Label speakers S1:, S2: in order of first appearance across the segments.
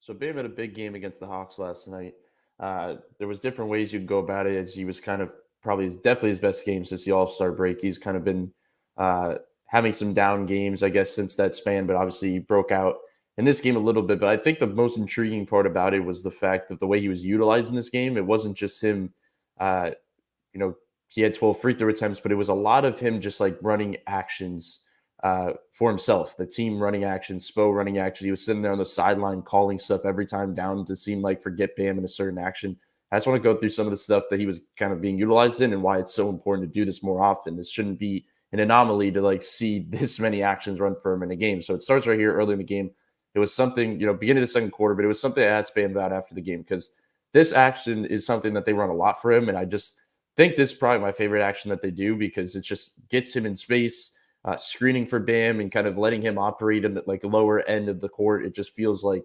S1: So Bam had a big game against the Hawks last night. There was different ways you could go about it. As he was kind of definitely his best game since the All Star break. He's kind of been having some down games, I guess, since that span. But obviously, he broke out in this game a little bit. But I think the most intriguing part about it was the fact that the way he was utilized in this game. It wasn't just him. Uh, you know, he had 12 free throw attempts, but it was a lot of him just like running actions for himself. The team running actions, Spo running actions. He was sitting there on the sideline calling stuff every time down to seem like forget Bam in a certain action. I just want to go through some of the stuff that he was kind of being utilized in and why it's so important to do this more often. This shouldn't be an anomaly to like see this many actions run for him in a game. So it starts right here early in the game. It was something, beginning of the second quarter, but it was something I asked Bam about after the game because this action is something that they run a lot for him. And I just think this is probably my favorite action that they do because it just gets him in space, screening for Bam and kind of letting him operate in the like lower end of the court. It just feels like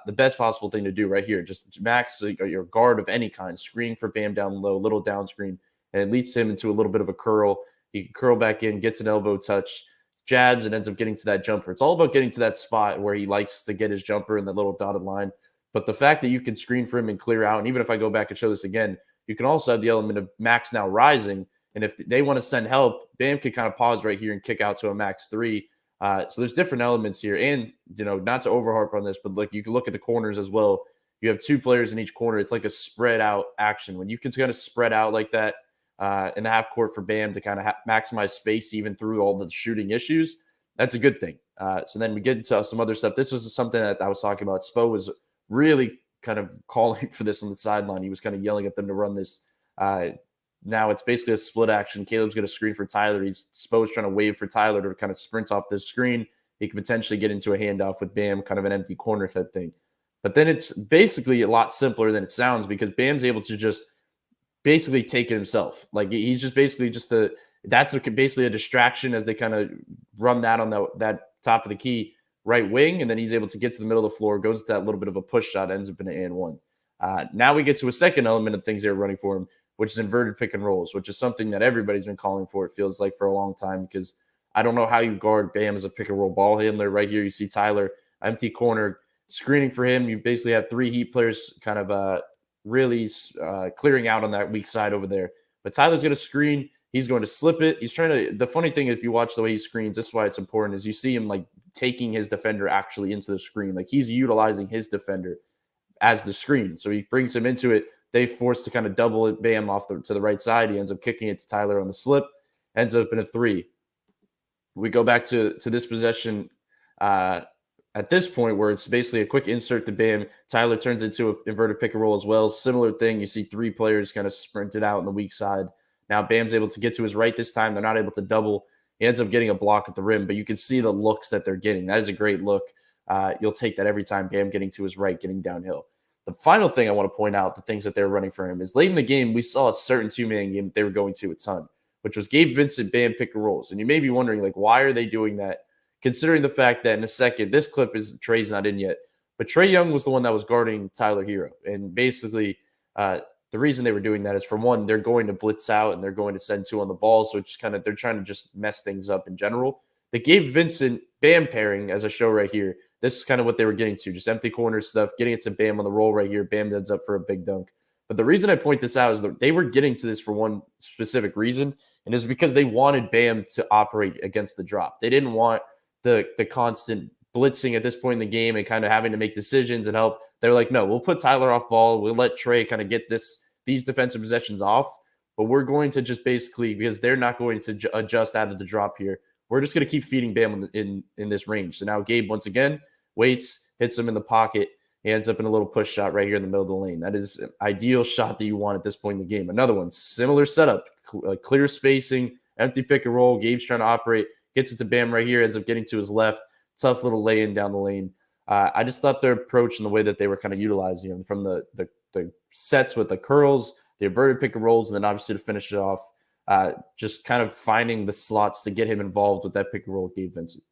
S1: the best possible thing to do right here. Just max your guard of any kind, screening for Bam down low, little down screen, and it leads him into a little bit of a curl. He can curl back in, gets an elbow touch, jabs, and ends up getting to that jumper. It's all about getting to that spot where he likes to get his jumper in the little dotted line. But the fact that you can screen for him and clear out, and even if I go back and show this again, you can also have the element of Max now rising. And if they want to send help, Bam can kind of pause right here and kick out to a max three. So there's different elements here. And, not to overharp on this, but like you can look at the corners as well. You have two players in each corner. It's like a spread out action. When you can kind of spread out like that in the half court for Bam to kind of maximize space even through all the shooting issues, that's a good thing. So then we get into some other stuff. This was something that I was talking about. Spo was really kind of calling for this on the sideline. He was kind of yelling at them to run this. Now it's basically a split action. Caleb's going to screen for Tyler. Spo's trying to wave for Tyler to kind of sprint off this screen. He could potentially get into a handoff with Bam, kind of an empty corner type thing. But then it's basically a lot simpler than it sounds because Bam's able to just basically take it himself. Like he's just basically basically a distraction as they kind of run that on that top of the key right wing, and then he's able to get to the middle of the floor, goes to that little bit of a push shot, ends up in an and one. Now we get to a second element of things they're running for him, which is inverted pick and rolls, which is something that everybody's been calling for, it feels like, for a long time, because I don't know how you guard Bam as a pick and roll ball handler. Right here, you see Tyler, empty corner, screening for him. You basically have three Heat players kind of really clearing out on that weak side over there. But Tyler's going to screen. He's going to slip it. He's trying to – the funny thing, if you watch the way he screens, this is why it's important, is you see him like taking his defender actually into the screen. Like he's utilizing his defender as the screen. So he brings him into it. They force to kind of double it, Bam off to the right side. He ends up kicking it to Tyler on the slip, ends up in a three. We go back to this possession at this point where it's basically a quick insert to Bam. Tyler turns into an inverted pick and roll as well. Similar thing. You see three players kind of sprinted out on the weak side. Now Bam's able to get to his right this time. They're not able to double. He ends up getting a block at the rim, but you can see the looks that they're getting. That is a great look. You'll take that every time. Bam getting to his right, getting downhill. The final thing I want to point out, the things that they're running for him, is late in the game, we saw a certain two-man game that they were going to a ton, which was Gabe Vincent, Bam, pick and rolls. And you may be wondering, like, why are they doing that? Considering the fact that in a second, this clip is Trey's not in yet, but Trae Young was the one that was guarding Tyler Hero. And basically, the reason they were doing that is, for one, they're going to blitz out and they're going to send two on the ball. So it's kind of, they're trying to just mess things up in general. The Gabe Vincent Bam pairing, as I show right here, this is kind of what they were getting to, just empty corner stuff, getting it to Bam on the roll right here. Bam ends up for a big dunk. But the reason I point this out is that they were getting to this for one specific reason, and it's because they wanted Bam to operate against the drop. They didn't want the constant blitzing at this point in the game and kind of having to make decisions and help. They're like, no, we'll put Tyler off ball. We'll let Trey kind of get these defensive possessions off, but we're going to just basically, because they're not going to adjust out of the drop here, we're just going to keep feeding Bam in this range. So now Gabe, once again, waits, hits him in the pocket. He ends up in a little push shot right here in the middle of the lane. That is an ideal shot that you want at this point in the game. Another one, similar setup, clear spacing, empty pick and roll. Gabe's trying to operate, gets it to Bam right here, ends up getting to his left. Tough little lay-in down the lane. I just thought their approach and the way that they were kind of utilizing him, from the sets with the curls, the inverted pick and rolls, and then obviously to finish it off, just kind of finding the slots to get him involved with that pick and roll with Gabe Vincent.